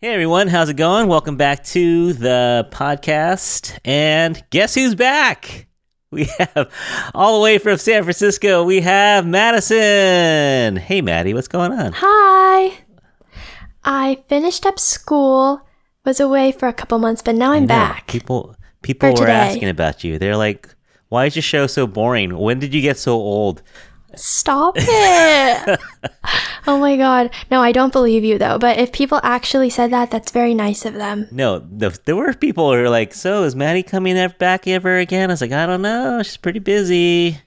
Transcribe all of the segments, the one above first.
Hey everyone, how's it going? Welcome back to the podcast. And guess who's back? We have, all the way from San Francisco, we have Madison. Hey Maddie, what's going on? Hi. I finished up school, was away for a couple months, but now I'm back. People were asking about you. They're like, why is your show so boring? When did you get so old? Stop it. Oh my God. No, I don't believe you though. But if people actually said that, that's very nice of them. No, there were people who were like, so is Maddie coming back ever again? I was like, I don't know. She's pretty busy.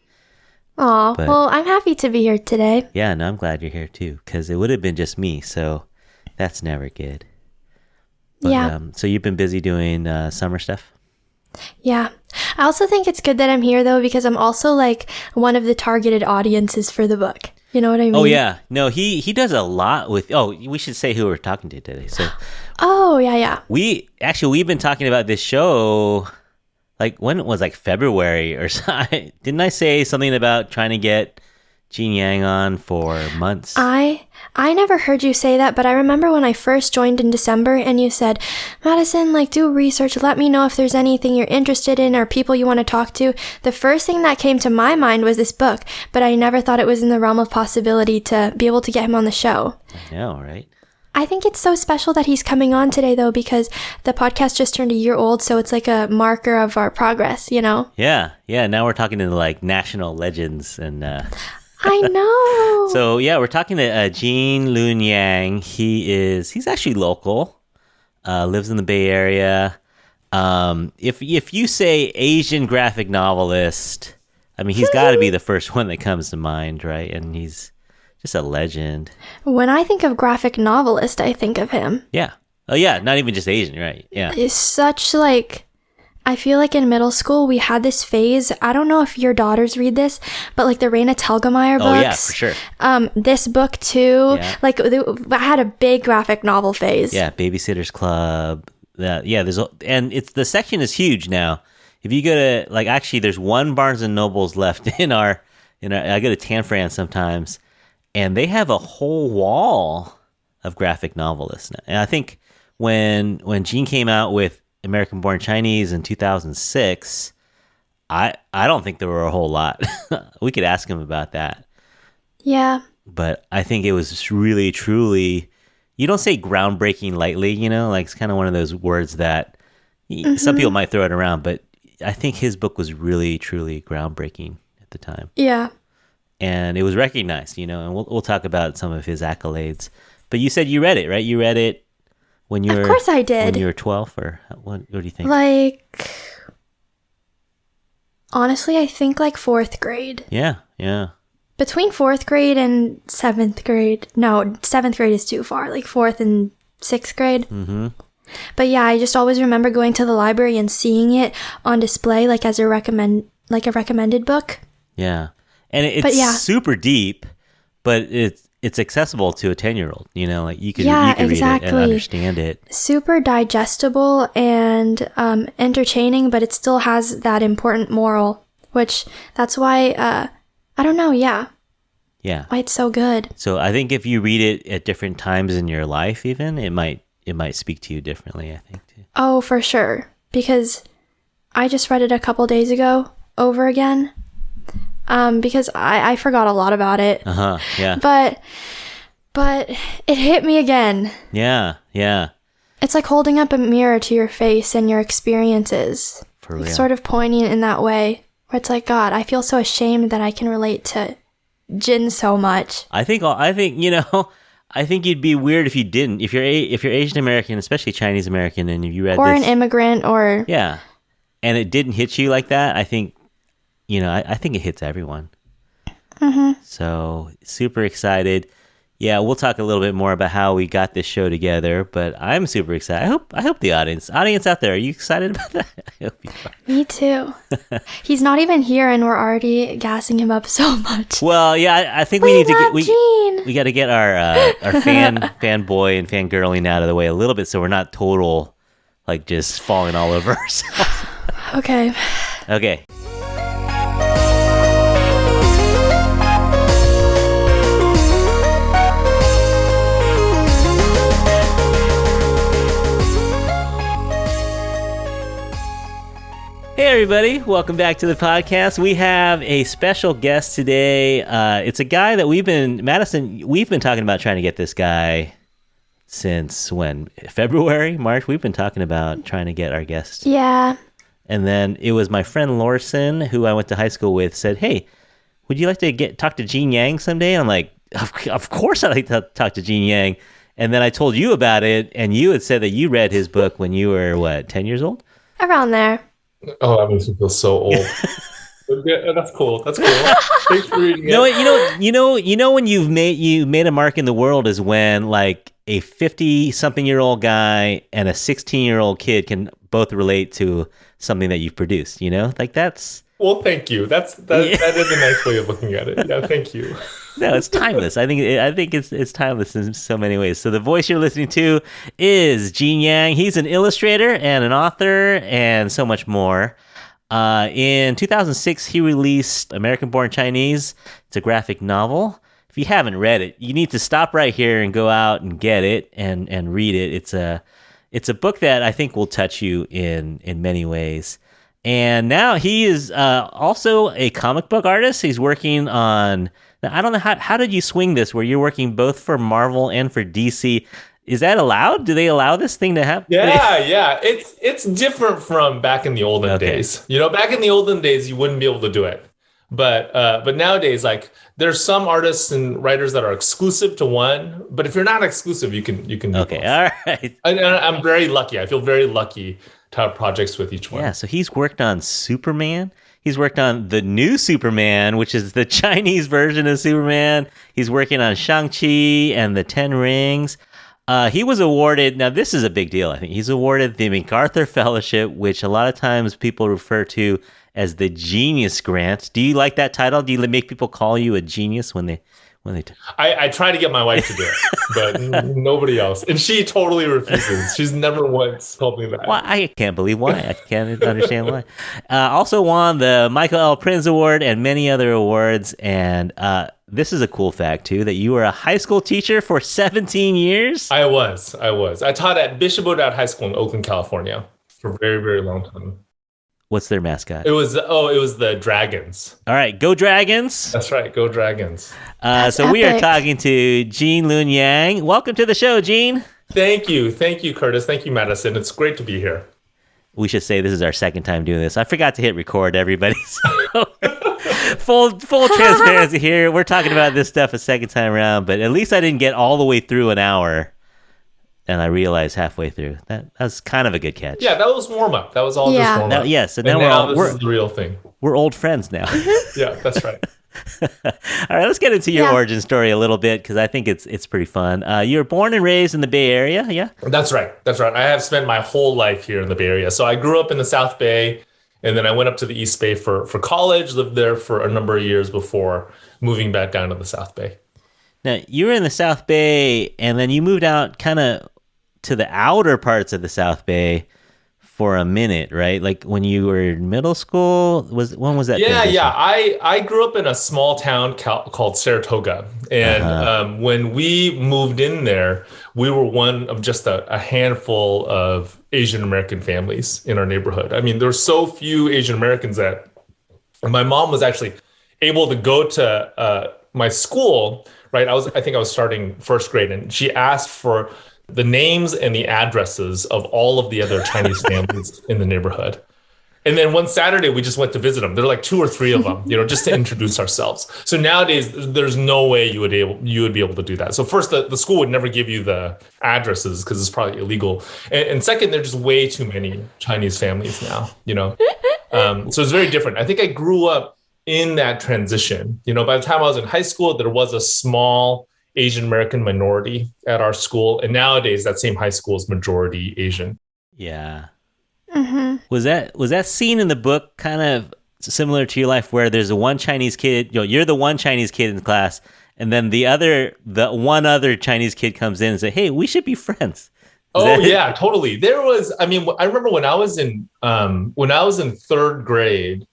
Aw, well, I'm happy to be here today. Yeah, no, I'm glad you're here too, because it would have been just me. So that's never good. But, yeah. So you've been busy doing summer stuff? Yeah. I also think it's good that I'm here though, because I'm also like one of the targeted audiences for the book. You know what I mean? Oh yeah. No, he does a lot with, we should say who we're talking to today. So oh yeah. We've been talking about this show like when it was like February or something. Didn't I say something about trying to get Jean Yang on for months? I never heard you say that, but I remember when I first joined in December and you said, Madison, do research, let me know if there's anything you're interested in or people you want to talk to. The first thing that came to my mind was this book, but I never thought it was in the realm of possibility to be able to get him on the show. I know, right? I think it's so special that he's coming on today though, because the podcast just turned a year old, so it's like a marker of our progress, you know? Yeah. Now we're talking to like national legends and... I know. So yeah, we're talking to Jean Luen Yang. He's actually local, lives in the Bay Area. If you say Asian graphic novelist, I mean he's got to be the first one that comes to mind, right? And he's just a legend. When I think of graphic novelist, I think of him. Yeah. Oh yeah, not even just Asian, right? Yeah. It's such I feel like in middle school, we had this phase. I don't know if your daughters read this, but like the Raina Telgemeier books. Oh, yeah, for sure. This book too. Yeah. I had a big graphic novel phase. Yeah, Babysitter's Club. The section is huge now. If you go to, actually, there's one Barnes & Noble's left in our, I go to Tan Fran sometimes, and they have a whole wall of graphic novelists now. And I think when Jean came out with American Born Chinese in 2006, I don't think there were a whole lot. We could ask him about that. Yeah. But I think it was really, truly, you don't say groundbreaking lightly, it's kind of one of those words that some people might throw it around, but I think his book was really, truly groundbreaking at the time. Yeah. And it was recognized, and we'll talk about some of his accolades. But you said you read it, right? You read it when you were... Of course I did. When you were 12, or what do you think? Honestly, I think fourth grade. Yeah. Between fourth grade and seventh grade. No, seventh grade is too far. Fourth and sixth grade. Mm-hmm. But yeah, I just always remember going to the library and seeing it on display, as a recommended book. Yeah, and it's super deep, but it's accessible to a 10-year-old. You can read it and understand it. Super digestible and entertaining, but it still has that important moral, which that's why I don't know. Yeah. Why it's so good. So I think if you read it at different times in your life, even it might speak to you differently, I think too. Oh, for sure. Because I just read it a couple days ago over again. Because I forgot a lot about it. Yeah. But it hit me again. Yeah. It's like holding up a mirror to your face and your experiences. For real. Sort of poignant in that way. Where it's like, God, I feel so ashamed that I can relate to Jin so much. I think you'd be weird if you didn't. If you're Asian American, especially Chinese American, and if you read or this, an immigrant, or yeah, and it didn't hit you like that, I think, I think it hits everyone. Mm-hmm. So super excited. Yeah, we'll talk a little bit more about how we got this show together, but I'm super excited. I hope the audience out there, are you excited about that? I hope you are. Me too. He's not even here and we're already gassing him up so much. Well, yeah, I think we got to get our fanboy and fangirling out of the way a little bit so we're not total just falling all over ourselves. Okay. everybody. Welcome back to the podcast. We have a special guest today. It's a guy that we've been talking about trying to get this guy since when? February, March? We've been talking about trying to get our guest. Yeah. And then it was my friend Lorson, who I went to high school with, said, hey, would you like to talk to Gene Yang someday? And I'm like, of course I'd like to talk to Gene Yang. And then I told you about it, and you had said that you read his book when you were, 10 years old? Around there. Oh, that makes me feel so old. Yeah, that's cool. That's cool. Thanks for reading it. You know when you made a mark in the world is when like a 50-something-year-old guy and a 16-year-old kid can both relate to something that you've produced. You know, like that's. Well, thank you. That is a nice way of looking at it. Yeah, thank you. No, it's timeless. I think it's timeless in so many ways. So the voice you're listening to is Gene Yang. He's an illustrator and an author and so much more. In 2006, he released American Born Chinese. It's a graphic novel. If you haven't read it, you need to stop right here and go out and get it and read it. It's a book that I think will touch you in many ways. And now he is also a comic book artist. He's working on. Now, I don't know how did you swing this where you're working both for Marvel and for DC? Is that allowed? Do they allow this thing to happen? Yeah. It's different from back in the olden days. You know, back in the olden days, you wouldn't be able to do it. But nowadays, like there's some artists and writers that are exclusive to one. But if you're not exclusive, you can do both. All right. And I'm very lucky. I feel very lucky to have projects with each one. Yeah. So he's worked on Superman. He's worked on the new Superman, which is the Chinese version of Superman. He's working on Shang-Chi and the Ten Rings. He was awarded, now this is a big deal, I think. He's awarded the MacArthur Fellowship, which a lot of times people refer to as the Genius Grant. Do you like that title? Do you make people call you a genius when they I try to get my wife to do it, but nobody else. And she totally refuses. She's never once told me that. Well, I can't believe why. I can't understand why. Also won the Michael L. Prinz Award and many other awards. And this is a cool fact, too, that you were a high school teacher for 17 years. I was. I taught at Bishop O'Dowd High School in Oakland, California for a very, very long time. What's their mascot? It was the Dragons. All right, go Dragons. That's right, go Dragons. So we are talking to Gene Luen Yang. Welcome to the show, Gene. Thank you, Curtis. Thank you, Madison. It's great to be here. We should say this is our second time doing this. I forgot to hit record, everybody. So full transparency here. We're talking about this stuff a second time around, but at least I didn't get all the way through an hour. And I realized halfway through that was kind of a good catch. Yeah, that was warm up. That was all just warm up. So now this is the real thing. We're old friends now. Yeah, that's right. All right, let's get into your origin story a little bit because I think it's pretty fun. You were born and raised in the Bay Area, yeah? That's right. I have spent my whole life here in the Bay Area. So I grew up in the South Bay, and then I went up to the East Bay for college. Lived there for a number of years before moving back down to the South Bay. Now you were in the South Bay, and then you moved out kind of to the outer parts of the South Bay for a minute, right? Like when you were in middle school, when was that? Yeah. I grew up in a small town called Saratoga. And when we moved in there, we were one of just a handful of Asian American families in our neighborhood. I mean, there were so few Asian Americans that my mom was actually able to go to my school, right? I think I was starting first grade, and she asked for the names and the addresses of all of the other Chinese families in the neighborhood. And then one Saturday, we just went to visit them. There were like 2 or 3 of them, just to introduce ourselves. So nowadays, there's no way you would be able to do that. So first, the school would never give you the addresses because it's probably illegal. And second, there's just way too many Chinese families now, So it's very different. I think I grew up in that transition. By the time I was in high school, there was a small Asian American minority at our school, and nowadays that same high school is majority Asian. Yeah. Mm-hmm. Was that scene in the book kind of similar to your life, where there's the one Chinese kid, you're the one Chinese kid in the class, and then the one other Chinese kid comes in and say, "Hey, we should be friends." Yeah, totally. There was, I remember when I was in 3rd grade,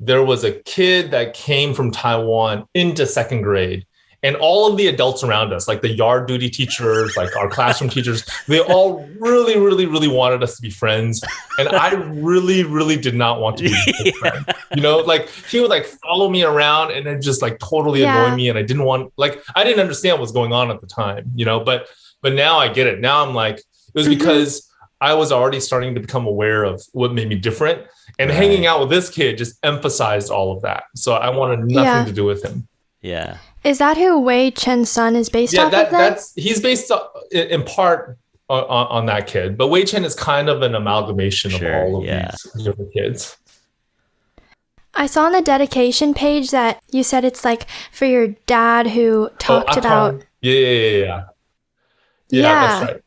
there was a kid that came from Taiwan into 2nd grade. And all of the adults around us, like the yard duty teachers, like our classroom teachers, they all really, really, really wanted us to be friends. And I really, really did not want to be his friend. You know, like he would like follow me around and then just like totally annoy me. And I didn't want, like, I didn't understand what was going on at the time, you know, but now I get it. Now I'm like, it was because I was already starting to become aware of what made me different. And hanging out with this kid just emphasized all of that. So I wanted nothing to do with him. Yeah. Is that who Wei Chen's son is based off of then? He's based in part on that kid, but Wei Chen is kind of an amalgamation of all of these different kids. I saw on the dedication page that you said it's like for your dad who talked about... Yeah, that's right.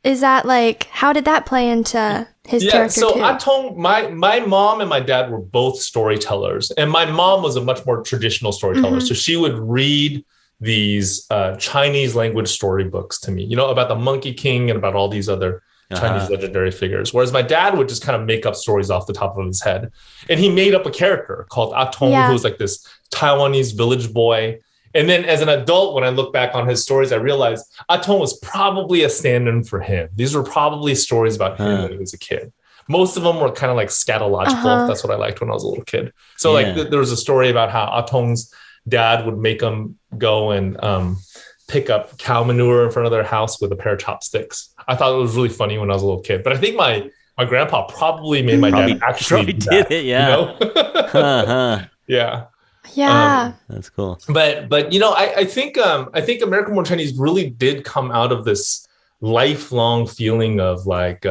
Is that like, how did that play into his character so too? Atong, my mom and my dad were both storytellers, and my mom was a much more traditional storyteller. So she would read these Chinese language storybooks to me, you know, about the Monkey King and about all these other Chinese legendary figures. Whereas my dad would just kind of make up stories off the top of his head. And he made up a character called Atong, who was like this Taiwanese village boy. And then as an adult, when I look back on his stories, I realized Atong was probably a stand-in for him. These were probably stories about him when he was a kid. Most of them were kind of like scatological. That's what I liked when I was a little kid. So like there was a story about how Atong's dad would make him go and pick up cow manure in front of their house with a pair of chopsticks. I thought it was really funny when I was a little kid. But I think my grandpa probably made my dad actually did it. Yeah. You know? Yeah. Yeah. That's cool. But you know, I think American Born Chinese really did come out of this lifelong feeling of like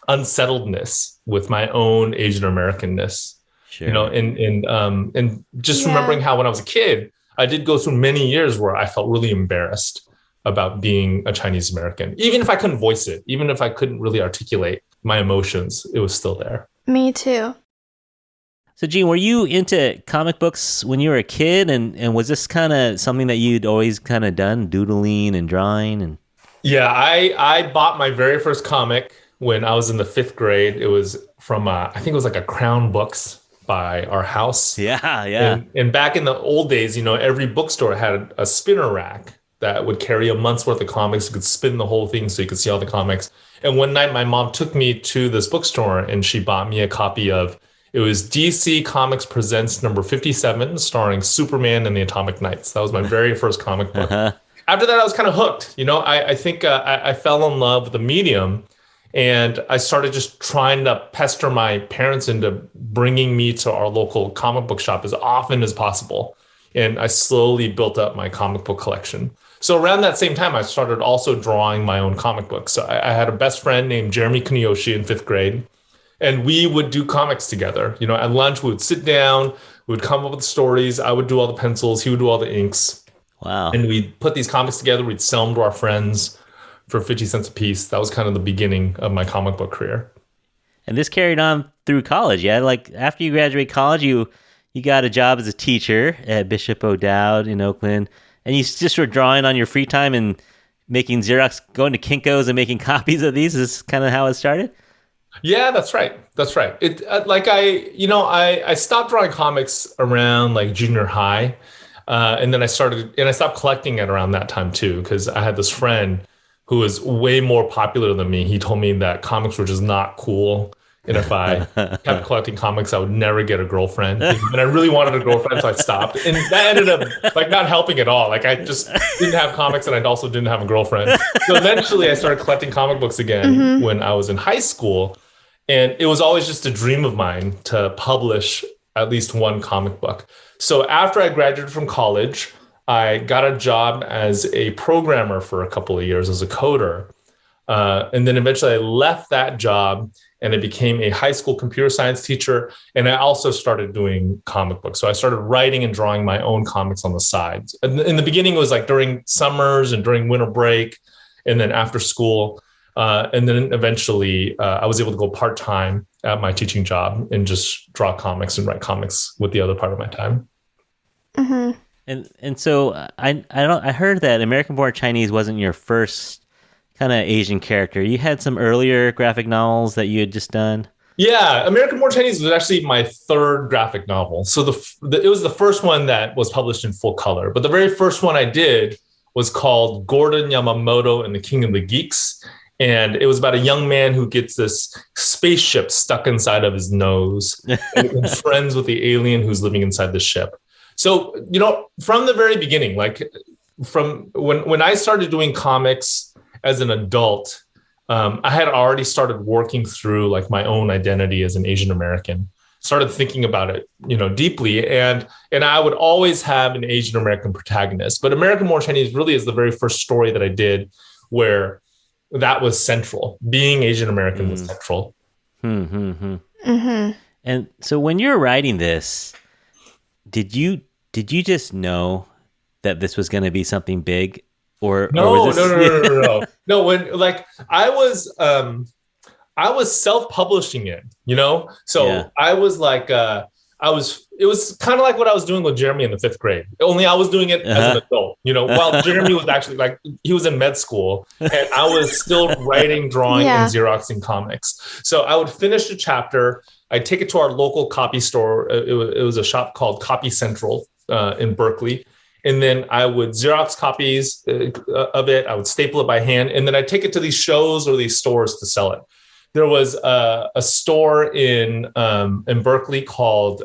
unsettledness with my own Asian Americanness. Sure. You know, and just remembering how when I was a kid, I did go through many years where I felt really embarrassed about being a Chinese American. Even if I couldn't voice it, even if I couldn't really articulate my emotions, it was still there. Me too. So, Gene, were you into comic books when you were a kid? And was this kind of something that you'd always kind of done, doodling and drawing? And yeah, I bought my very first comic when I was in the 5th grade. It was from, I think it was like a Crown Books by our house. Yeah. And back in the old days, you know, every bookstore had a spinner rack that would carry a month's worth of comics. You could spin the whole thing so you could see all the comics. And one night my mom took me to this bookstore and she bought me a copy of, it was DC Comics Presents number 57, starring Superman and the Atomic Knights. That was my very first comic book. After that, I was kind of hooked. You know, I think I fell in love with the medium, and I started just trying to pester my parents into bringing me to our local comic book shop as often as possible. And I slowly built up my comic book collection. So around that same time, I started also drawing my own comic books. So I had a best friend named Jeremy Kuniyoshi in 5th grade. And we would do comics together. You know, at lunch, we would sit down, we would come up with stories. I would do all the pencils. He would do all the inks. Wow. And we'd put these comics together. We'd sell them to our friends for 50 cents a piece. That was kind of the beginning of my comic book career. And this carried on through college. Yeah. Like after you graduate college, you got a job as a teacher at Bishop O'Dowd in Oakland. And you just were drawing on your free time and making Xerox, going to Kinko's and making copies of these. Is this kind of how it started? Yeah, that's right. That's right. It I stopped drawing comics around like junior high, and then I stopped collecting it around that time too, because I had this friend who was way more popular than me. He told me that comics were just not cool, and if I kept collecting comics, I would never get a girlfriend. And I really wanted a girlfriend, so I stopped, and that ended up like not helping at all. Like I just didn't have comics, and I also didn't have a girlfriend. So eventually, I started collecting comic books again when I was in high school. And it was always just a dream of mine to publish at least one comic book. So after I graduated from college, I got a job as a programmer for a couple of years as a coder. And then eventually I left that job and I became a high school computer science teacher. And I also started doing comic books. So I started writing and drawing my own comics on the side. And in the beginning, it was like during summers and during winter break and then after school. And then eventually I was able to go part-time at my teaching job and just draw comics and write comics with the other part of my time. Mm-hmm. And so I heard that American Born Chinese wasn't your first kind of Asian character. You had some earlier graphic novels that you had just done. Yeah, American Born Chinese was actually my third graphic novel. So it was the first one that was published in full color. But the very first one I did was called Gordon Yamamoto and the King of the Geeks. And it was about a young man who gets this spaceship stuck inside of his nose and becomes friends with the alien who's living inside the ship. So, from the very beginning, like from when I started doing comics as an adult, I had already started working through like my own identity as an Asian American, started thinking about it, deeply. And I would always have an Asian American protagonist, but American Born Chinese really is the very first story that I did where that was central. Being Asian American was central. And so when you're writing this, did you just know that this was going to be something big? No. No, when like I was self-publishing it, So yeah. I was like, it was kind of like what I was doing with Jeremy in the 5th grade. Only I was doing it as an adult, while Jeremy was actually like, he was in med school and I was still writing, drawing, and Xeroxing comics. So I would finish a chapter. I'd take it to our local copy store. It was a shop called Copy Central in Berkeley. And then I would Xerox copies of it. I would staple it by hand. And then I'd take it to these shows or these stores to sell it. There was a store in Berkeley called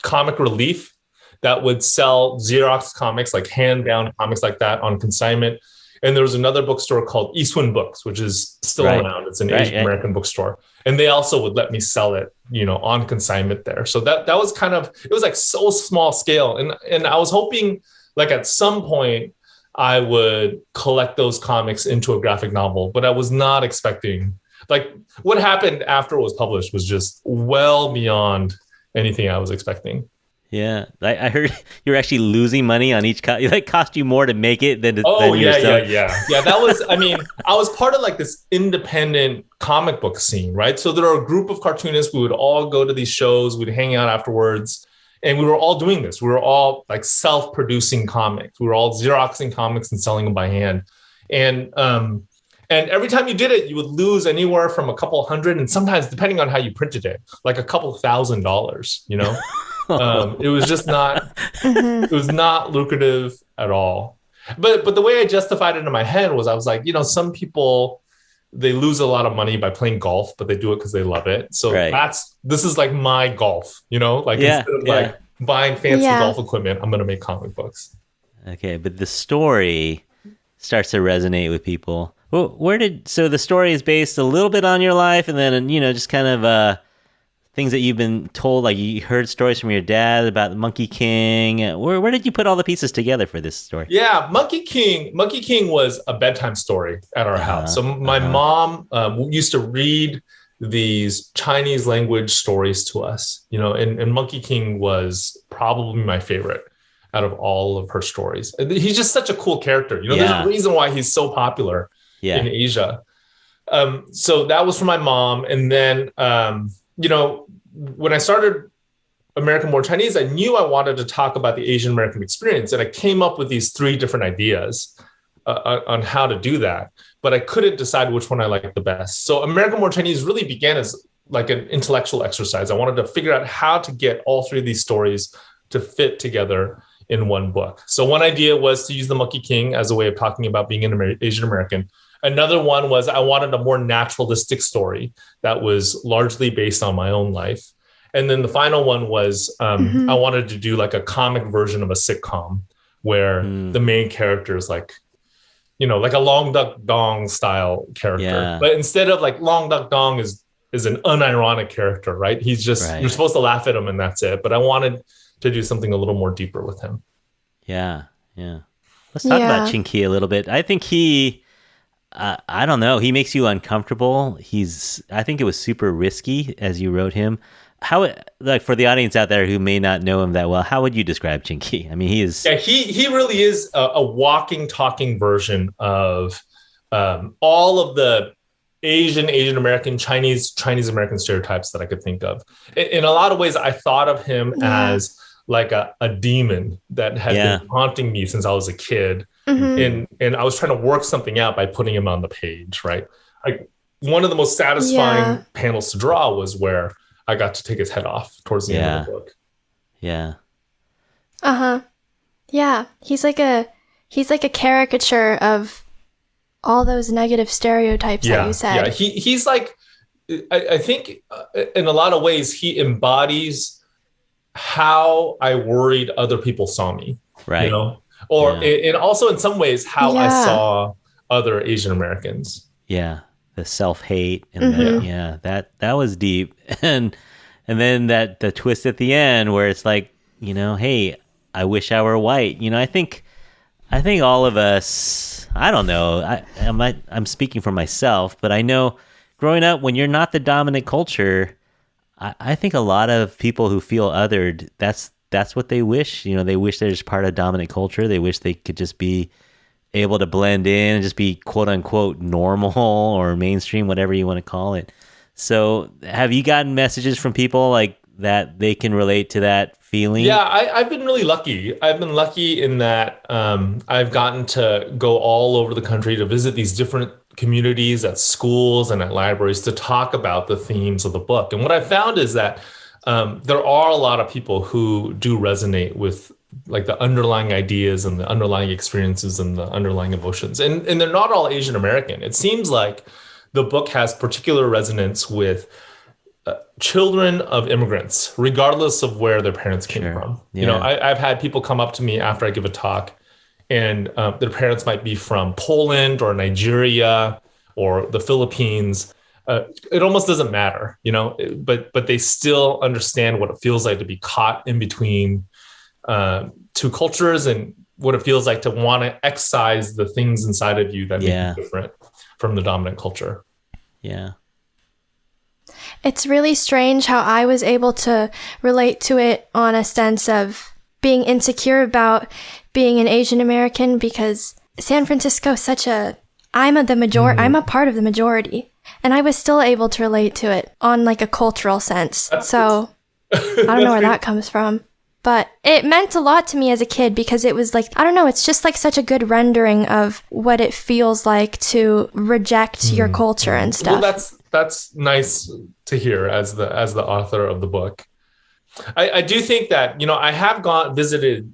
Comic Relief that would sell Xerox comics, like hand-bound comics like that on consignment. And there was another bookstore called Eastwind Books, which is still around. It's an Asian American bookstore. And they also would let me sell it, on consignment there. So that was kind of, it was like so small scale. And I was hoping like at some point I would collect those comics into a graphic novel, but I was not expecting, like what happened after it was published was just well beyond anything I was expecting. Yeah, I heard you're actually losing money on each copy. It cost you more to make it than yeah. That was, I was part of like this independent comic book scene, right? So there are a group of cartoonists. We would all go to these shows. We'd hang out afterwards, and we were all doing this. We were all like self-producing comics. We were all Xeroxing comics and selling them by hand, and every time you did it, you would lose anywhere from a couple hundred, and sometimes depending on how you printed it, like a couple $1,000s. It was just not, it was not lucrative at all. But the way I justified it in my head was I was like, some people, they lose a lot of money by playing golf, but they do it because they love it. So this is like my golf, instead of like buying fancy golf equipment, I'm going to make comic books. Okay. But the story starts to resonate with people. Well, so the story is based a little bit on your life and then, just kind of, things that you've been told, like you heard stories from your dad about the Monkey King. Where did you put all the pieces together for this story? Yeah, Monkey King was a bedtime story at our house. So my mom used to read these Chinese language stories to us, and Monkey King was probably my favorite out of all of her stories. He's just such a cool character. There's a reason why he's so popular in Asia. So that was from my mom. And then, when I started American Born Chinese, I knew I wanted to talk about the Asian American experience. And I came up with these 3 different ideas on how to do that, but I couldn't decide which one I liked the best. So American Born Chinese really began as like an intellectual exercise. I wanted to figure out how to get all 3 of these stories to fit together in one book. So one idea was to use the Monkey King as a way of talking about being an Asian American. Another one was I wanted a more naturalistic story that was largely based on my own life. And then the final one was I wanted to do like a comic version of a sitcom where the main character is like, like a Long Duck Dong style character. Yeah. But instead of like Long Duck Dong is an unironic character, right? He's just, you're supposed to laugh at him and that's it. But I wanted to do something a little more deeper with him. Yeah. Let's talk about Chinky a little bit. I think I don't know. He makes you uncomfortable. I think it was super risky as you wrote him. Like for the audience out there who may not know him that well, how would you describe Chinky? I mean, he is. Yeah, he really is a walking, talking version of all of the Asian American, Chinese American stereotypes that I could think of. In a lot of ways, I thought of him as like a demon that had been haunting me since I was a kid. And I was trying to work something out by putting him on the page, right? Like one of the most satisfying Yeah. panels to draw was where I got to take his head off towards the end of the book. Yeah. Uh-huh. Yeah. He's like a caricature of all those negative stereotypes that you said. Yeah. He's like, I think in a lot of ways, he embodies how I worried other people saw me. Right. You know? Or and also in some ways how I Yeah. saw other Asian Americans. Yeah. The self-hate and that was deep. And then the twist at the end where it's like, hey, I wish I were white. I think all of us, I don't know, I'm speaking for myself, but I know growing up when you're not the dominant culture, I think a lot of people who feel othered, that's what they wish. They wish they're just part of dominant culture. They wish they could just be able to blend in and just be quote unquote normal or mainstream, whatever you want to call it. So have you gotten messages from people like that they can relate to that feeling? Yeah, I've been really lucky. I've been lucky in that I've gotten to go all over the country to visit these different communities at schools and at libraries to talk about the themes of the book. And what I found is that there are a lot of people who do resonate with like the underlying ideas and the underlying experiences and the underlying emotions. And they're not all Asian American. It seems like the book has particular resonance with children of immigrants, regardless of where their parents came from. Yeah. I've had people come up to me after I give a talk and their parents might be from Poland or Nigeria or the Philippines. It almost doesn't matter, but they still understand what it feels like to be caught in between two cultures and what it feels like to want to excise the things inside of you that make you different from the dominant culture. Yeah. It's really strange how I was able to relate to it on a sense of being insecure about being an Asian American because San Francisco is I'm a part of the majority. And I was still able to relate to it on like a cultural sense. So I don't know where that comes from. But it meant a lot to me as a kid because it was like, I don't know, it's just like such a good rendering of what it feels like to reject your culture and stuff. Well, that's nice to hear as the author of the book. I do think that, I have visited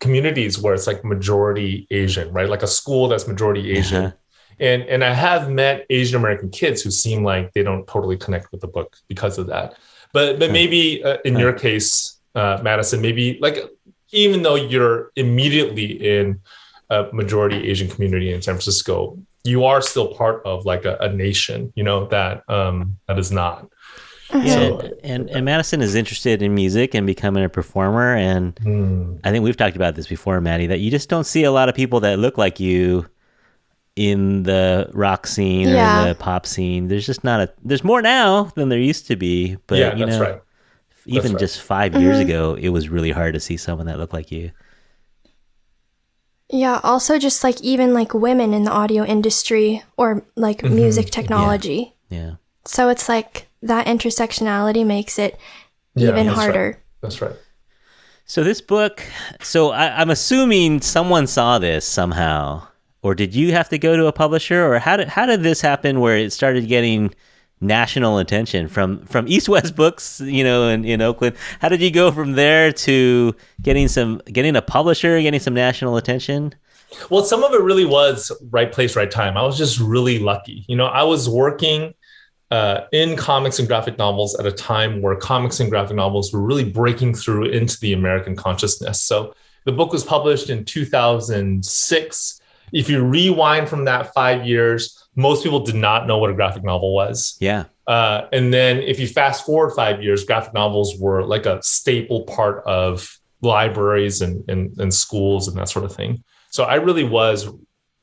communities where it's like majority Asian, right? Like a school that's majority Asian. And I have met Asian American kids who seem like they don't totally connect with the book because of that. But maybe in your case, Madison, maybe like even though you're immediately in a majority Asian community in San Francisco, you are still part of like a nation, that is not. Yeah, so, and Madison is interested in music and becoming a performer. And I think we've talked about this before, Maddie, that you just don't see a lot of people that look like you in the rock scene or in the pop scene. There's just there's more now than there used to be. But that's right. Even just 5 years ago, it was really hard to see someone that looked like you. Yeah, also just like even like women in the audio industry or like music technology. Yeah. So it's like that intersectionality makes it even harder. Right. That's right. So this book, I'm assuming someone saw this somehow, or did you have to go to a publisher, or how did this happen where it started getting national attention from East West Books, in Oakland? How did you go from there to getting a publisher, getting some national attention? Well, some of it really was right place, right time. I was just really lucky. I was working in comics and graphic novels at a time where comics and graphic novels were really breaking through into the American consciousness. So the book was published in 2006. If you rewind from that 5 years, most people did not know what a graphic novel was. Yeah. And then if you fast forward 5 years, graphic novels were like a staple part of libraries and schools and that sort of thing. So I really was,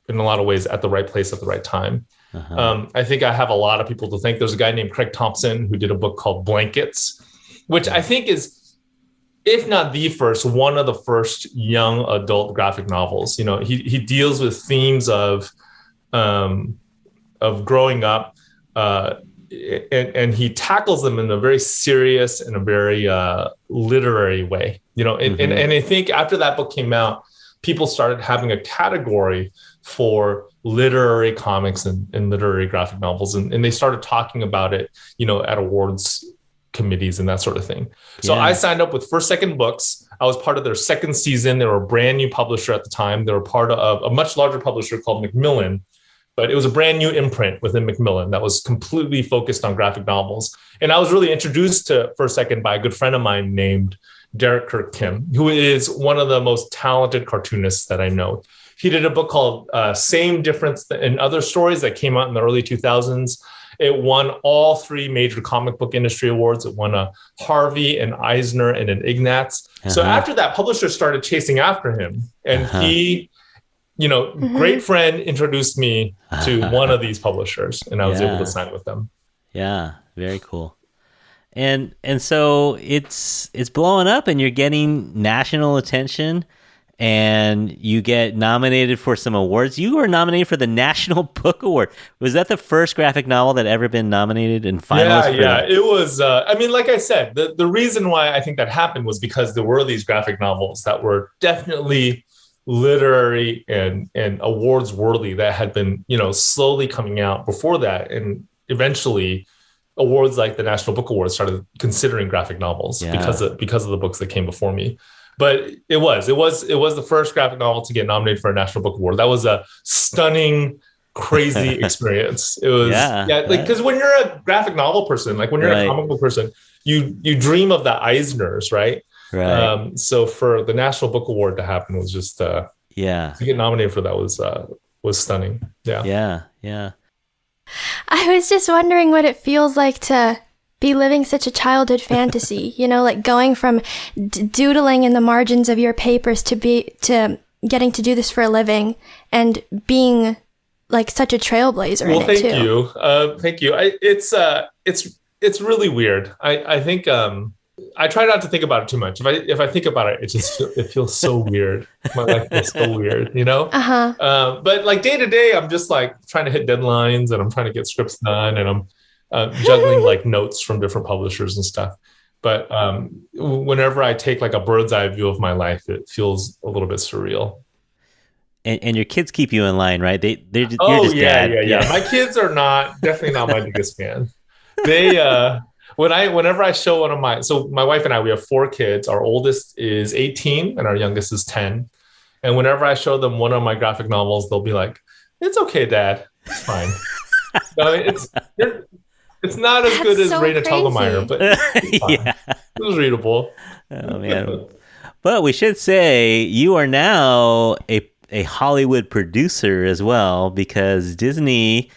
in a lot of ways, at the right place at the right time. I think I have a lot of people to thank. There's a guy named Craig Thompson who did a book called Blankets, which I think is, if not the first, one of the first young adult graphic novels. He deals with themes of growing up, and he tackles them in a very serious and a very literary way. And I think after that book came out, people started having a category for literary comics and literary graphic novels. And they started talking about it, at awards committees and that sort of thing. So I signed up with First Second Books. I was part of their second season. They were a brand new publisher at the time. They were part of a much larger publisher called Macmillan, but it was a brand new imprint within Macmillan that was completely focused on graphic novels. And I was really introduced to First Second by a good friend of mine named Derek Kirk Kim, who is one of the most talented cartoonists that I know. He did a book called Same Difference in Other Stories that came out in the early 2000s. It won all 3 major comic book industry awards. It won a Harvey, an Eisner, and an Ignatz. So after that, publishers started chasing after him. And he, great friend introduced me to one of these publishers, and I was able to sign with them. Yeah, very cool. And so it's blowing up, and you're getting national attention, and you get nominated for some awards. You were nominated for the National Book Award. Was that the first graphic novel that ever been nominated and finalist? Yeah. It was, like I said, the reason why I think that happened was because there were these graphic novels that were definitely literary and awards worthy that had been, slowly coming out before that. And eventually awards like the National Book Award started considering graphic novels because of the books that came before me. But it was the first graphic novel to get nominated for a National Book Award. That was a stunning, crazy experience. It was because when you're a graphic novel person, like when you're a comic book person, you dream of the Eisners, right? Right. So for the National Book Award to happen was just to get nominated for that was stunning. Yeah. I was just wondering what it feels like to be living such a childhood fantasy, like going from doodling in the margins of your papers to getting to do this for a living and being like such a trailblazer in it too. Thank you. It's really weird. I think I try not to think about it too much. If I think about it, it feels so weird. My life feels so weird, But like day to day, I'm just like trying to hit deadlines and I'm trying to get scripts done and I'm juggling like notes from different publishers and stuff. But whenever I take like a bird's eye view of my life, it feels a little bit surreal. And your kids keep you in line, right? You're just dad. Yeah. My kids are definitely not my biggest fan. They whenever I show one of my wife and I, we have 4 kids. Our oldest is 18 and our youngest is 10. And whenever I show them one of my graphic novels, they'll be like, "It's okay, Dad. It's fine." It's not as good as Raina Telgemeier, but it was readable. Oh man! But we should say you are now a Hollywood producer as well, because Disney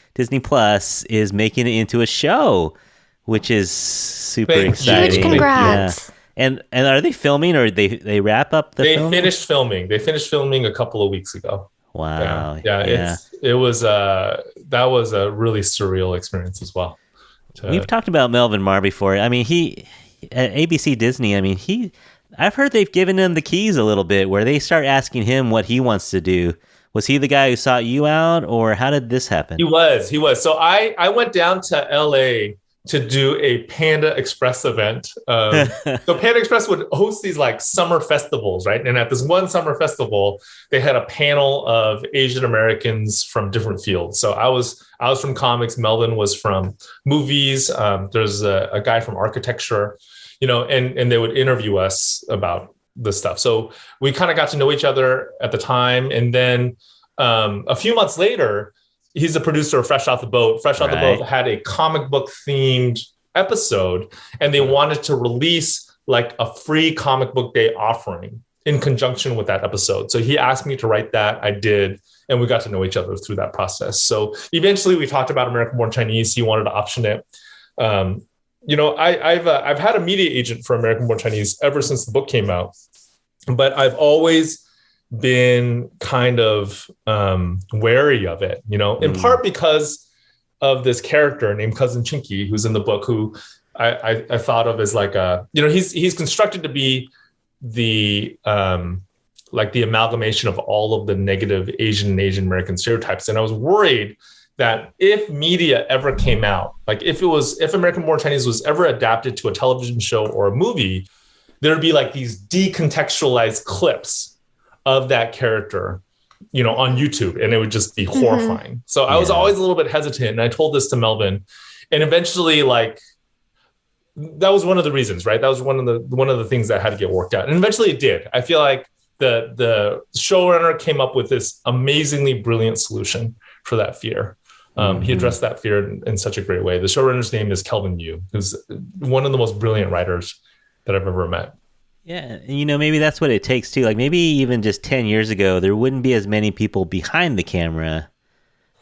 Plus is making it into a show, which is super exciting. Huge congrats! And are they filming, or they wrap up the? They film? finished filming. They finished filming a couple of weeks ago. Wow! It was that was a really surreal experience as well. We've talked about Melvin Marr before. I mean, he at ABC Disney. I mean, I've heard they've given him the keys a little bit, where they start asking him what he wants to do. Was he the guy who sought you out, or how did this happen? He was. So I went down to LA to do a Panda Express event. So Panda Express would host these like summer festivals, right? And at this one summer festival, they had a panel of Asian Americans from different fields. So I was from comics. Melvin was from movies. There's a guy from architecture, and they would interview us about the stuff. So we kind of got to know each other at the time. And then a few months later, he's a producer of Fresh Off the Boat. Fresh Off the Boat had a comic book themed episode, and they wanted to release like a free comic book day offering in conjunction with that episode. So he asked me to write that. I did. And we got to know each other through that process. So eventually we talked about American Born Chinese. He wanted to option it. I've had a media agent for American Born Chinese ever since the book came out, but I've always been kind of wary of it, in part because of this character named Cousin Chinky, who's in the book, who I thought of as like he's constructed to be the like the amalgamation of all of the negative Asian and Asian American stereotypes. And I was worried that if media ever came out, like if American Born Chinese was ever adapted to a television show or a movie, there'd be like these decontextualized clips of that character, on YouTube, and it would just be horrifying. So I was always a little bit hesitant, and I told this to Melvin, and eventually, like, that was one of the reasons, right? That was one of the things that had to get worked out, and eventually it did. I feel like the showrunner came up with this amazingly brilliant solution for that fear. He addressed that fear in such a great way. The showrunner's name is Kelvin Yu, who's one of the most brilliant writers that I've ever met. Yeah, and maybe that's what it takes too. Like maybe even just 10 years ago, there wouldn't be as many people behind the camera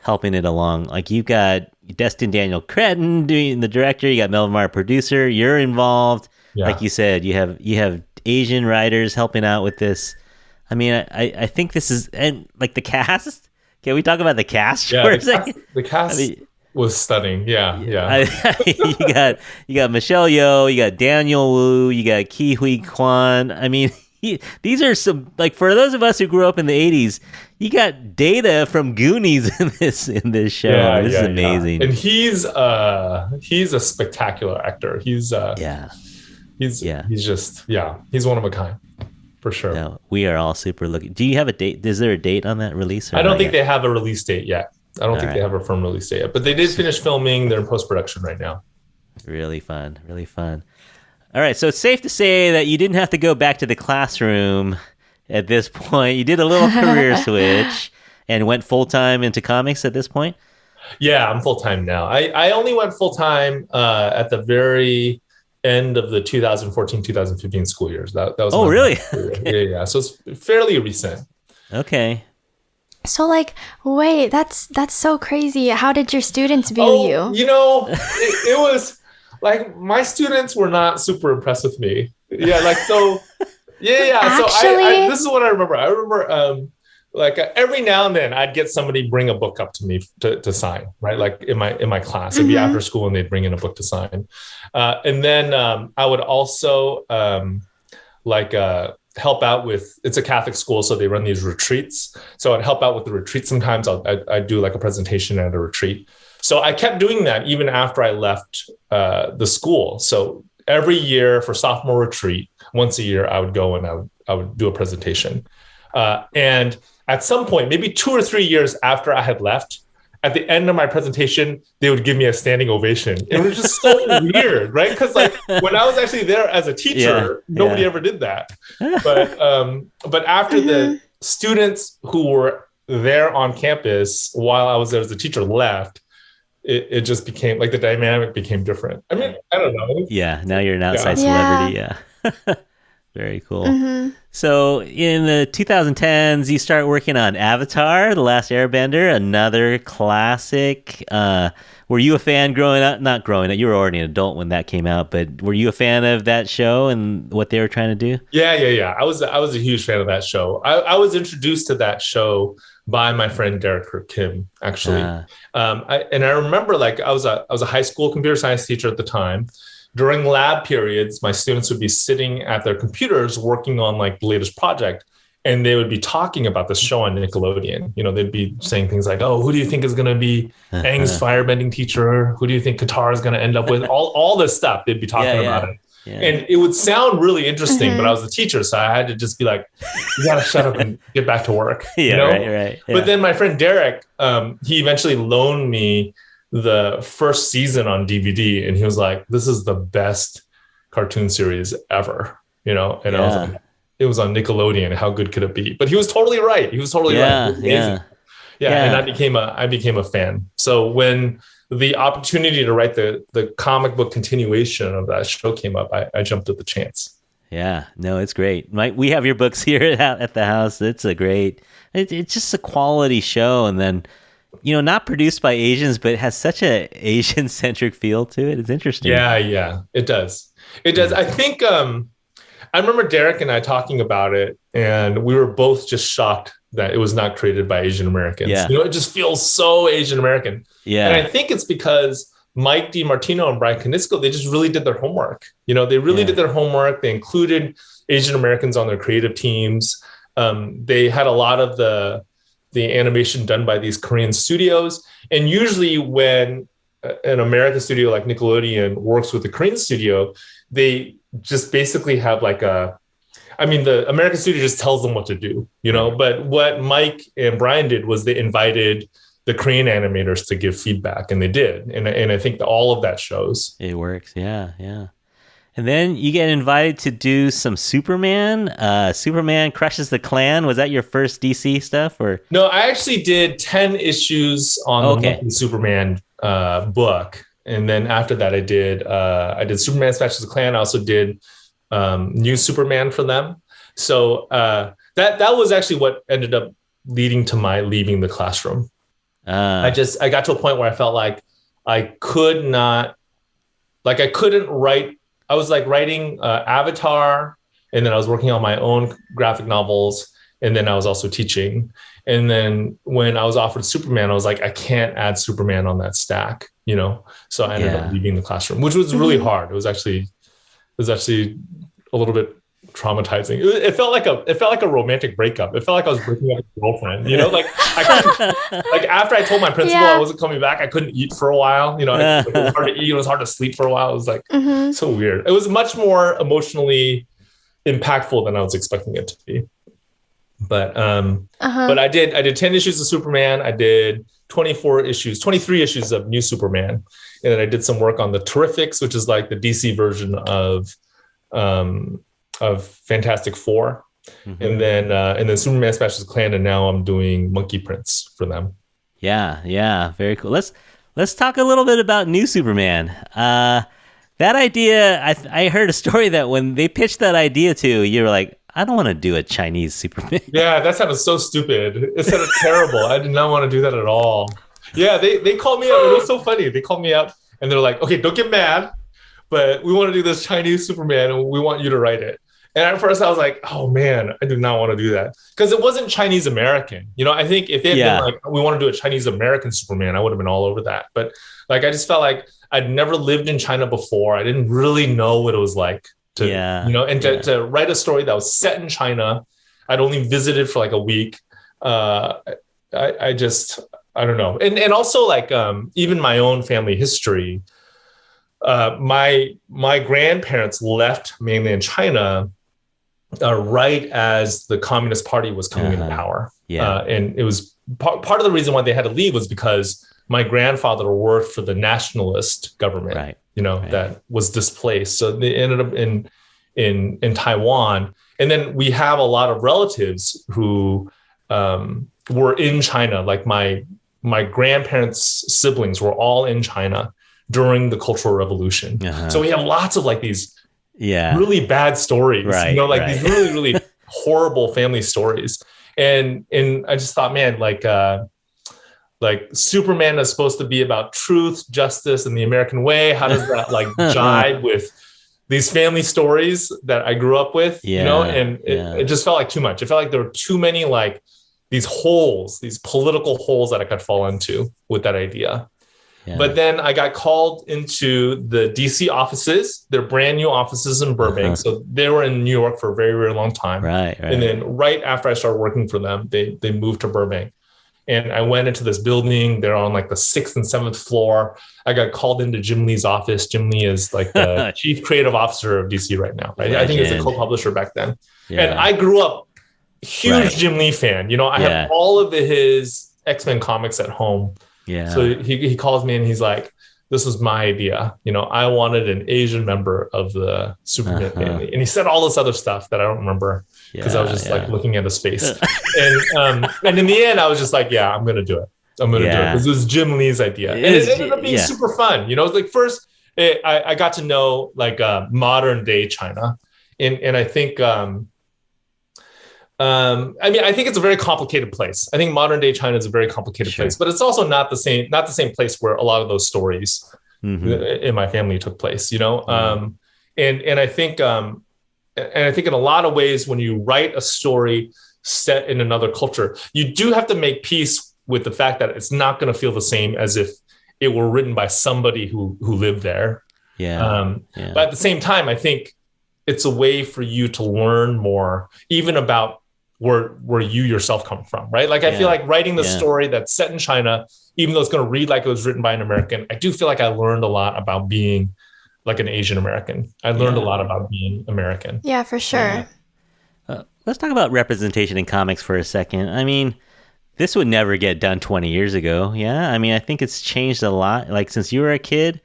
helping it along. Like you've got Destin Daniel Cretton doing the director, you got Melvin Meyer producer, you're involved. Yeah. Like you said, you have Asian writers helping out with this. I mean, I think this is, and like the cast. Can we talk about the cast for a second? The cast was stunning. Yeah. You got Michelle Yeoh, you got Daniel Wu, you got Ki Hui Kwan. I mean, these are some, like, for those of us who grew up in the 80s, you got Data from Goonies in this show. This is amazing. Yeah. And he's a spectacular actor. He's one of a kind. For sure. No, we are all super looking. Do you have a date? Is there a date on that release? I don't think they have a release date yet. I don't think they have a firm release date yet. But they did finish filming. They're in post-production right now. Really fun. Really fun. All right. So it's safe to say that you didn't have to go back to the classroom at this point. You did a little career switch and went full-time into comics at this point? Yeah, I'm full-time now. I only went full-time at the very end of the 2014-2015 school years. That was. Oh, really? Okay. Yeah. So it's fairly recent. Okay. So, like, wait, that's so crazy. How did your students view you? It was like my students were not super impressed with me. Yeah, like so. Yeah. Actually, so this is what I remember. I remember every now and then I'd get somebody bring a book up to me to sign, right? Like in my class, it'd be after school and they'd bring in a book to sign. And then I would also help out with, it's a Catholic school, so they run these retreats. So I'd help out with the retreat. Sometimes I'd do like a presentation at a retreat. So I kept doing that even after I left the school. So every year for sophomore retreat, once a year, I would go and I would do a presentation. And at some point, maybe 2 or 3 years after I had left, at the end of my presentation, they would give me a standing ovation. It was just so weird, right? Because like when I was actually there as a teacher, nobody ever did that. But after the students who were there on campus while I was there as a teacher left, it just became like the dynamic became different. I mean, I don't know. Yeah, now you're an outside celebrity. Yeah. Very cool. So in the 2010s, you start working on Avatar, The Last Airbender, another classic. Were you a fan growing up? Not growing up. You were already an adult when that came out, but were you a fan of that show and what they were trying to do? Yeah. I was a huge fan of that show. I was introduced to that show by my friend Derek Kim, actually. I remember like I was a high school computer science teacher at the time. During lab periods, my students would be sitting at their computers working on like the latest project, and they would be talking about the show on Nickelodeon. They'd be saying things like, "Oh, who do you think is going to be Aang's firebending teacher? Who do you think Katara is going to end up with?" All this stuff. They'd be talking about it. Yeah. And it would sound really interesting, but I was a teacher, so I had to just be like, "You got to shut up and get back to work." Right. Yeah. But then my friend Derek, he eventually loaned me the first season on DVD, and he was like, "This is the best cartoon series ever," and I was like, "It was on Nickelodeon. How good could it be?" But he was totally right. He was totally right. It was amazing. And I became a fan. So when the opportunity to write the comic book continuation of that show came up, I jumped at the chance. Yeah, no, it's great. We have your books here at the house. It's it's just a quality show, and then not produced by Asians, but it has such a Asian-centric feel to it. It's interesting. Yeah, it does. It does. I think I remember Derek and I talking about it, and we were both just shocked that it was not created by Asian Americans. Yeah. It just feels so Asian American. Yeah. And I think it's because Mike DiMartino and Brian Konietzko, they just really did their homework. They really did their homework. They included Asian Americans on their creative teams. They had a lot of the animation done by these Korean studios. And usually when an American studio like Nickelodeon works with a Korean studio, they just basically have like a I mean, the American studio just tells them what to do, Right. But what Mike and Brian did was they invited the Korean animators to give feedback, and they did. And I think that all of that shows. It works. Yeah, yeah. And then you get invited to do some Superman. Superman crushes the Klan. Was that your first DC stuff, or? No, I actually did 10 issues on Oh, the okay. monthly Superman book. And then after that, I did Superman Smashes the Klan. I also did New Superman for them. So that was actually what ended up leading to my leaving the classroom. I Uh, got to a point where I felt like I could not, like I couldn't write. I was like writing Avatar, and then I was working on my own graphic novels, and then I was also teaching. And then when I was offered Superman, I was like, I can't add Superman on that stack, So I ended up yeah. leaving the classroom, which was really hard. It was actually a little bit traumatizing. It felt like a romantic breakup. It felt like I was breaking up with a girlfriend. Like I couldn't, like after I told my principal I Yeah. wasn't coming back, I couldn't eat for a while. It was hard to eat. It was hard to sleep for a while. It was like Mm-hmm. so weird. It was much more emotionally impactful than I was expecting it to be. But Uh-huh. I did 10 issues of Superman. I did 23 issues of New Superman, and then I did some work on the Terrifics, which is like the DC version of Fantastic Four, Mhm. and then Superman Smashes the Klan, and now I'm doing Monkey Prince for them. Yeah, yeah, very cool. Let's talk a little bit about New Superman. That idea, I heard a story that when they pitched that idea to you, you were like, I don't want to do a Chinese Superman. Yeah, that sounded so stupid. It sounded terrible. I did not want to do that at all. Yeah, they called me up. It was so funny. They called me up and they're like, okay, don't get mad, but we want to do this Chinese Superman and we want you to write it. And at first I was like, oh man, I do not want to do that. Because it wasn't Chinese American. I think if they had been Yeah, like, we want to do a Chinese American Superman, I would have been all over that. But like, I just felt like I'd never lived in China before. I didn't really know what it was like to, yeah, and yeah, to write a story that was set in China. I'd only visited for like a week. Uh, I just, I don't know. And also like, even my own family history, my grandparents left mainland China right as the Communist Party was coming into power. yeah. And it was part of the reason why they had to leave was because my grandfather worked for the nationalist government, Right, right. that was displaced. So they ended up in Taiwan. And then we have a lot of relatives who were in China. Like my grandparents' siblings were all in China during the Cultural Revolution. Uh-huh. So we have lots of like these Yeah, really bad stories, right, like right. these really, really horrible family stories. And I just thought, man, like Superman is supposed to be about truth, justice, and the American way. How does that like jive with these family stories that I grew up with? Yeah, And yeah. it just felt like too much. It felt like there were too many like these holes, these political holes that I could fall into with that idea. Yeah. But then I got called into the DC offices. They're brand new offices in Burbank. So they were in New York for a very, very long time. Right, right. And then right after I started working for them, they moved to Burbank. And I went into this building. They're on like the 6th and 7th floor. I got called into Jim Lee's office. Jim Lee is like the chief creative officer of DC right now. Right? I think he's a co-publisher back then. Yeah. And I grew up huge Right. Jim Lee fan. I Yeah. have all of his X-Men comics at home. Yeah. So he calls me and he's like, this was my idea. I wanted an Asian member of the Superman family. And he said all this other stuff that I don't remember because I was just like looking at his face. and in the end, I was just like, yeah, I'm going to do it. I'm going to do it. Because it was Jim Lee's idea. And it ended up being super fun. It was like first, I got to know like modern day China. And I think, I think it's a very complicated place. I think modern day China is a very complicated place, but it's also not the same place where a lot of those stories in my family took place, and I think, in a lot of ways, when you write a story set in another culture, you do have to make peace with the fact that it's not going to feel the same as if it were written by somebody who lived there. But at the same time, I think it's a way for you to learn more, even about where you yourself come from, right? Like, I feel like writing the story that's set in China, even though it's going to read like it was written by an American, I do feel like I learned a lot about being like an Asian American. I learned a lot about being American. Yeah, for sure. Let's talk about representation in comics for a second. I mean, this would never get done 20 years ago. Yeah. I mean, I think it's changed a lot. Like, since you were a kid,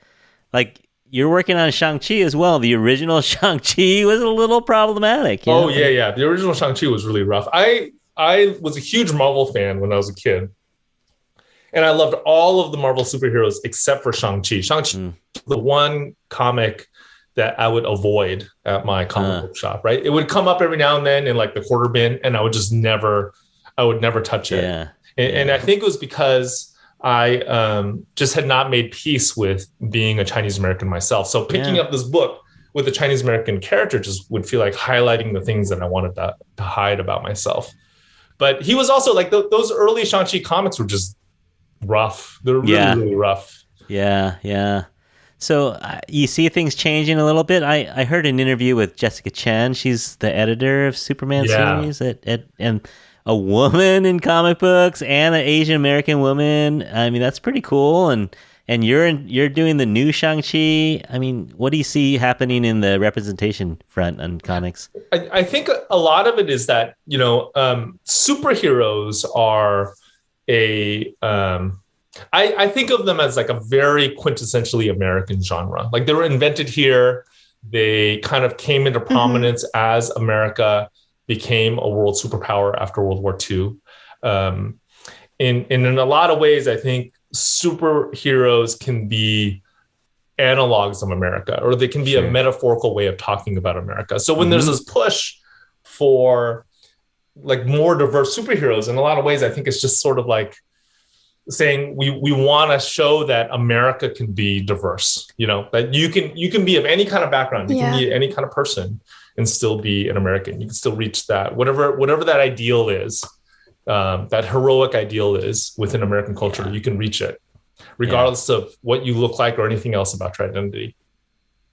like, you're working on Shang-Chi as well. The original Shang-Chi was a little problematic. You Oh know? yeah, yeah. The original Shang-Chi was really rough. I was a huge Marvel fan when I was a kid. And I loved all of the Marvel superheroes except for Shang-Chi. Shang-Chi was the one comic that I would avoid at my comic book shop, right? It would come up every now and then in like the quarter bin, and I would just never, I would never touch it. Yeah. And I think it was because I just had not made peace with being a Chinese American myself. So picking up this book with a Chinese American character just would feel like highlighting the things that I wanted to hide about myself. But he was also like those early Shang-Chi comics were just rough. They're really, really rough. Yeah, yeah. So you see things changing a little bit. I heard an interview with Jessica Chen. She's the editor of Superman series and a woman in comic books and an Asian American woman. I mean, that's pretty cool. And you're doing the new Shang-Chi. I mean, what do you see happening in the representation front on comics? I think a lot of it is that, superheroes are I think of them as like a very quintessentially American genre. Like they were invented here. They kind of came into prominence as America became a world superpower after World War II. In a lot of ways, I think superheroes can be analogs of America, or they can be a metaphorical way of talking about America. So when there's this push for like more diverse superheroes, in a lot of ways, I think it's just sort of like saying we want to show that America can be diverse, that you can be of any kind of background, you can be any kind of person and still be an American. You can still reach that, whatever that ideal is, that heroic ideal is within American culture, you can reach it regardless of what you look like or anything else about your identity.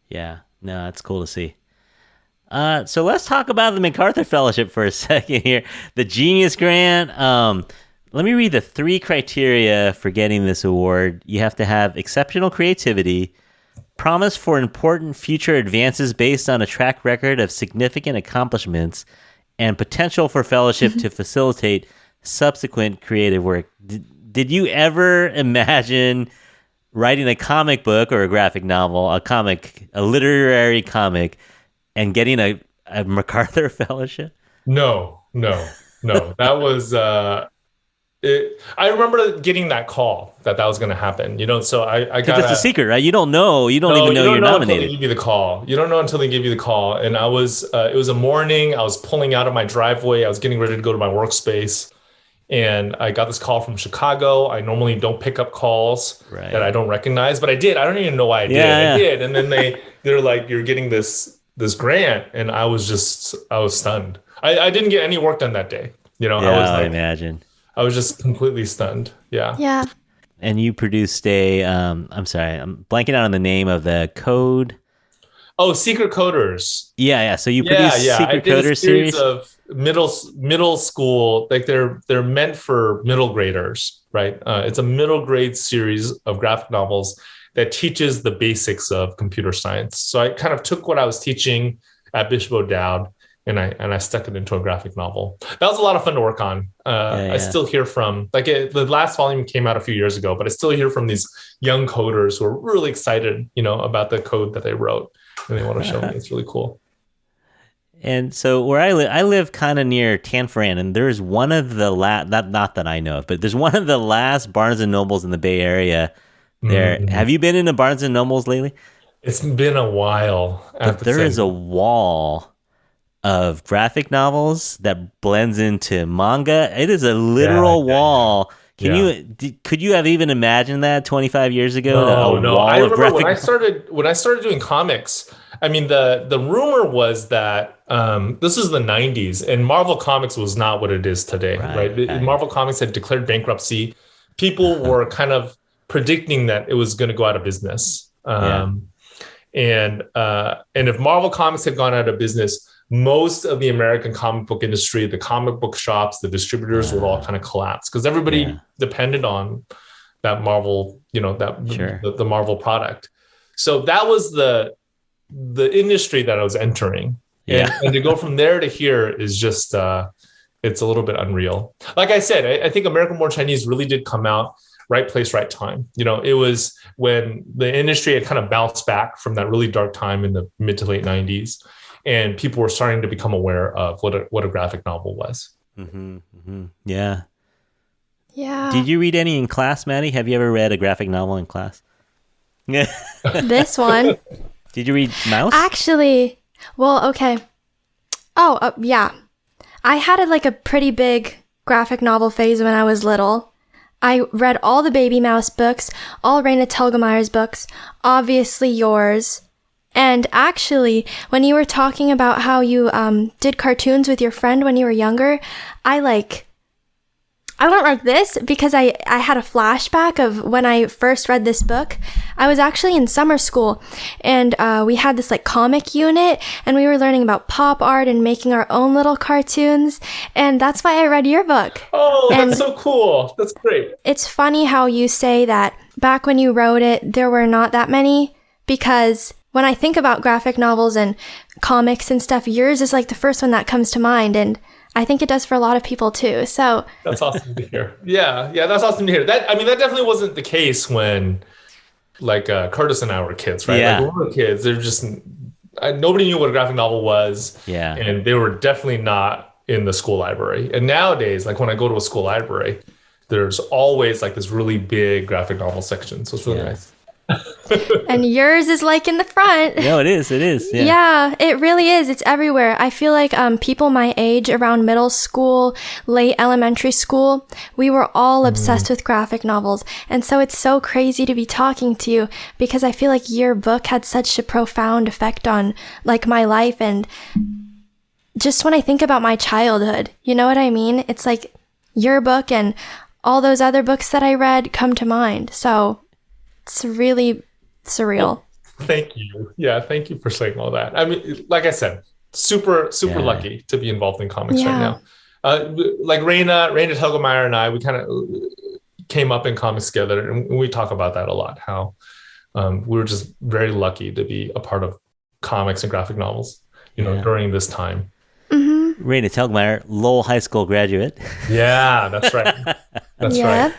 Yeah, no, that's cool to see. So let's talk about the MacArthur Fellowship for a second here. The Genius Grant. Let me read the 3 criteria for getting this award. You have to have exceptional creativity, promise for important future advances based on a track record of significant accomplishments, and potential for fellowship to facilitate subsequent creative work. Did you ever imagine writing a comic book or a graphic novel, a literary comic, and getting a MacArthur Fellowship? No. That was... I remember getting that call that was going to happen, so I got... Because it's a secret, right? You don't know. You don't even know you're nominated. Until they give you the call. You don't know until they give you the call. And I was, it was a morning. I was pulling out of my driveway. I was getting ready to go to my workspace. And I got this call from Chicago. I normally don't pick up calls that I don't recognize, but I did. I don't even know why I did. I did. And then they're like, you're getting this grant. And I was stunned. I didn't get any work done that day. I imagine. I was just completely stunned. Yeah. Yeah. And you produced I'm sorry, I'm blanking out on the name of the code. Oh, Secret Coders. Yeah. So you produced Secret Coders series of middle school, like they're meant for middle graders, right? It's a middle grade series of graphic novels that teaches the basics of computer science. So I kind of took what I was teaching at Bishop O'Dowd and I stuck it into a graphic novel. That was a lot of fun to work on. I still hear from, the last volume came out a few years ago, but I still hear from these young coders who are really excited, about the code that they wrote, and they want to show me. It's really cool. And so where I live kind of near Tanforan, and there's one of the not that I know of, but there's one of the last Barnes and Nobles in the Bay Area there. Mm-hmm. Have you been into Barnes and Nobles lately? It's been a while. But there is a wall of graphic novels that blends into manga. It is a literal wall. Could you have even imagined that 25 years ago? No. I remember when I started doing comics. I mean, the rumor was that this is the 90s, and Marvel Comics was not what it is today, right? Marvel Comics had declared bankruptcy. People were kind of predicting that it was going to go out of business. And if Marvel Comics had gone out of business, most of the American comic book industry, the comic book shops, the distributors would all kind of collapse because everybody depended on that Marvel, the Marvel product. So that was the industry that I was entering. Yeah. And to go from there to here is just it's a little bit unreal. Like I said, I think American Born Chinese really did come out right place, right time. It was when the industry had kind of bounced back from that really dark time in the mid to late 90s, and people were starting to become aware of what a graphic novel was. Yeah. Yeah. Did you read any in class, Maddie? Have you ever read a graphic novel in class? Yeah. This one. Did you read Mouse? Actually, well, okay. Oh, yeah. I had a pretty big graphic novel phase when I was little. I read all the Baby Mouse books, all Raina Telgemeier's books, obviously yours. And actually, when you were talking about how you did cartoons with your friend when you were younger, I went like this because I had a flashback of when I first read this book. I was actually in summer school, and we had this comic unit, and we were learning about pop art and making our own little cartoons, and that's why I read your book. Oh, that's so cool. That's great. It's funny how you say that back when you wrote it, there were not that many, because when I think about graphic novels and comics and stuff, yours is the first one that comes to mind, and I think it does for a lot of people too. So that's awesome to hear. Yeah, that's awesome to hear. That that definitely wasn't the case when Curtis and I were kids, right? Yeah. When we were kids, they're just nobody knew what a graphic novel was. Yeah. And they were definitely not in the school library. And nowadays, when I go to a school library, there's always this really big graphic novel section. So it's really nice. And yours is in the front. No, it is. Yeah, it really is. It's everywhere. I feel like people my age, around middle school, late elementary school, we were all obsessed with graphic novels. And so it's so crazy to be talking to you, because I feel like your book had such a profound effect on my life. And just when I think about my childhood, you know what I mean? It's your book and all those other books that I read come to mind. So it's really surreal. Well, thank you. Yeah, thank you for saying all that. I mean, like I said, super lucky to be involved in comics right now. Raina Telgemeier and I, we kind of came up in comics together, and we talk about that a lot, how we were just very lucky to be a part of comics and graphic novels, during this time. Mm-hmm. Raina Telgemeier, Lowell High School graduate. Yeah, that's right. That's right.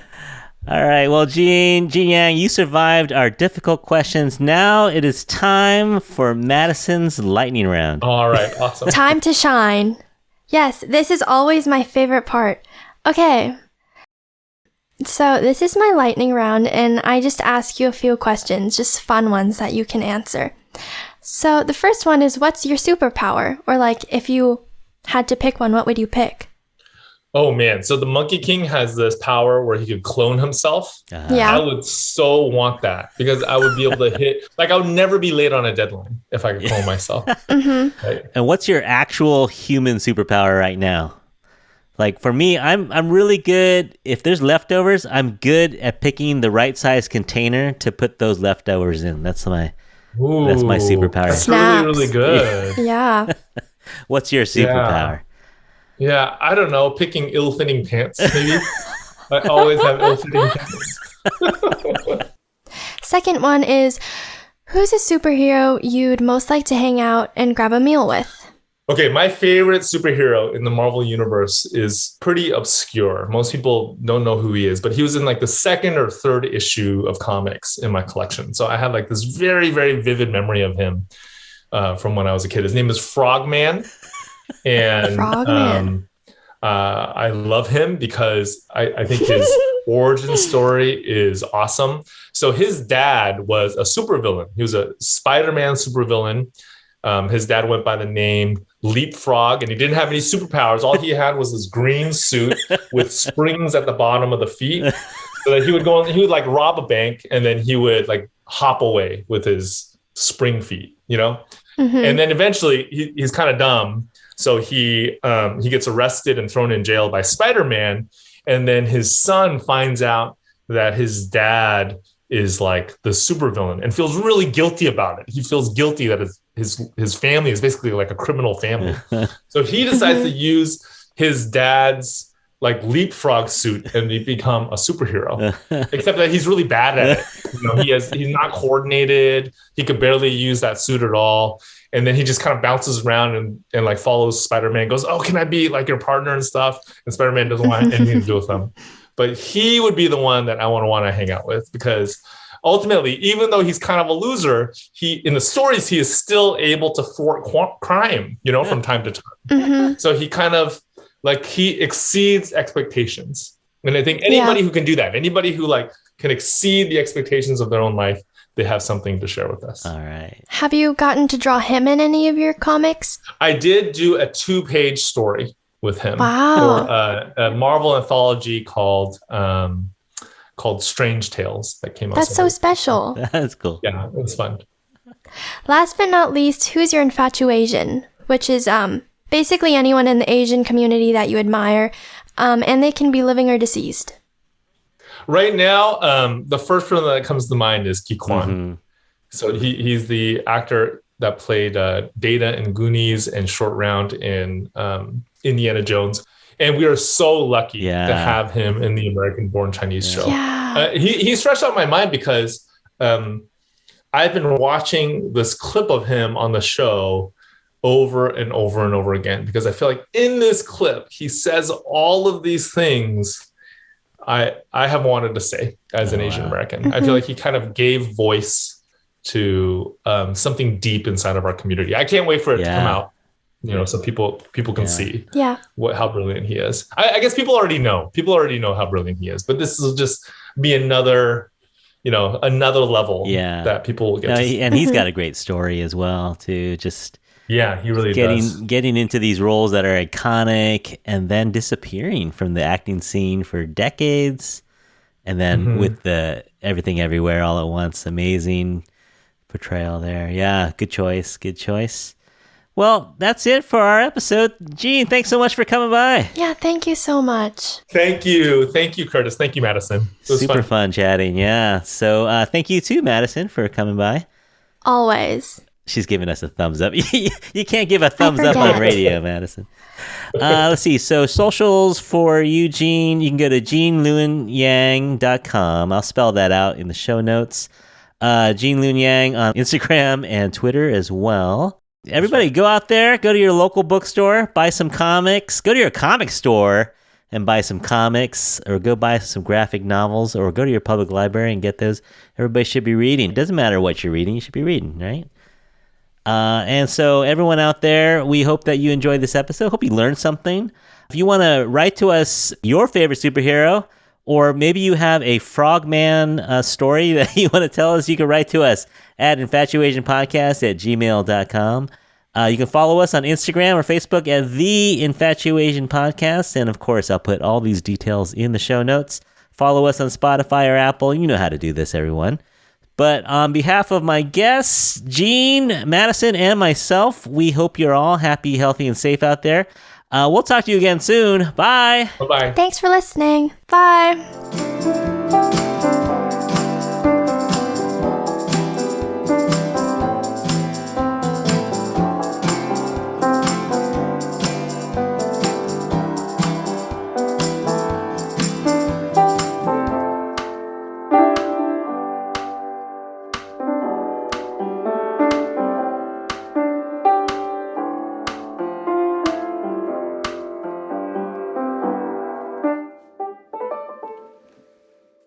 All right. Well, Jin Yang, you survived our difficult questions. Now it is time for Madison's lightning round. All right. Awesome. Time to shine. Yes, this is always my favorite part. Okay. So this is my lightning round, and I just ask you a few questions, just fun ones that you can answer. So the first one is, what's your superpower? Or if you had to pick one, what would you pick? Oh man, so the Monkey King has this power where he could clone himself. Yeah. I would so want that, because I would be able to hit, I would never be late on a deadline if I could clone myself. Mm-hmm. Right? And what's your actual human superpower right now? For me, I'm really good. If there's leftovers, I'm good at picking the right size container to put those leftovers in. That's my superpower. That's Snaps. really good. Yeah. What's your superpower? Yeah, I don't know. Picking ill-fitting pants, maybe. I always have ill-fitting pants. Second one is, who's a superhero you'd most like to hang out and grab a meal with? Okay, my favorite superhero in the Marvel Universe is pretty obscure. Most people don't know who he is, but he was in the second or third issue of comics in my collection. So I have this very, very vivid memory of him from when I was a kid. His name is Frogman. And I love him because I think his origin story is awesome. So his dad was a supervillain. He was a Spider-Man supervillain. His dad went by the name Leapfrog, and he didn't have any superpowers. All he had was this green suit with springs at the bottom of the feet. So that he would rob a bank, and then he would hop away with his spring feet, Mm-hmm. And then eventually he's kind of dumb. So he gets arrested and thrown in jail by Spider-Man. And then his son finds out that his dad is the supervillain and feels really guilty about it. He feels guilty that his family is basically a criminal family. So he decides to use his dad's like leapfrog suit and become a superhero. Except that he's really bad at it. He's not coordinated. He could barely use that suit at all. And then he just kind of bounces around and like follows Spider-Man, goes, "Oh, can I be like your partner and stuff?" And Spider-Man doesn't want anything to do with him. But he would be the one that I want to hang out with, because ultimately, even though he's kind of a loser, in the stories, he is still able to thwart crime, from time to time. So he kind of he exceeds expectations. And I think anybody who can do that, anybody who can exceed the expectations of their own life, they have something to share with us. All right. Have you gotten to draw him in any of your comics? I did do a 2-page story with him Wow. for a Marvel anthology called Strange Tales that came out. That's so special. That's cool. Yeah, it was fun. Last but not least, who's your InfatuAsian? Which is basically anyone in the Asian community that you admire, and they can be living or deceased. Right now, the first one that comes to mind is Ki Kwan. So he's the actor that played Data in Goonies and Short Round in Indiana Jones. And we are so lucky to have him in the American-born Chinese show. Yeah. He's fresh out of my mind because I've been watching this clip of him on the show over and over and over again, because I feel like in this clip, he says all of these things I have wanted to say as an Asian American. I feel like he kind of gave voice to something deep inside of our community. I can't wait for it to come out, so people can see how brilliant he is. I guess people already know. People already know how brilliant he is, but this will just be another level that people will get to see. And he's got a great story as well, too. Just he really does. Getting into these roles that are iconic and then disappearing from the acting scene for decades. And then with the Everything Everywhere All at Once, amazing portrayal there. Yeah, good choice. Good choice. Well, that's it for our episode. Gene, thanks so much for coming by. Yeah, thank you so much. Thank you. Thank you, Curtis. Thank you, Madison. It was super fun chatting. Yeah. So thank you too, Madison, for coming by. Always. She's giving us a thumbs up. You can't give a thumbs up on radio, Madison. Let's see. So socials for Eugene, you can go to GeneLuenYang.com. I'll spell that out in the show notes. Gene Luen Yang on Instagram and Twitter as well. Everybody go out there, go to your local bookstore, buy some comics, go to your comic store and buy some comics, or go buy some graphic novels, or go to your public library and get those. Everybody should be reading. It doesn't matter what you're reading, you should be reading, right? And so everyone out there, we hope that you enjoyed this episode. Hope you learned something. If you want to write to us your favorite superhero, or maybe you have a Frogman story that you want to tell us, you can write to us at InfatuAsianPodcast@gmail.com. You can follow us on Instagram or Facebook at The InfatuAsian Podcast. And of course, I'll put all these details in the show notes. Follow us on Spotify or Apple. You know how to do this, everyone. But on behalf of my guests, Gene, Madison, and myself, we hope you're all happy, healthy, and safe out there. We'll talk to you again soon. Bye. Bye-bye. Thanks for listening. Bye.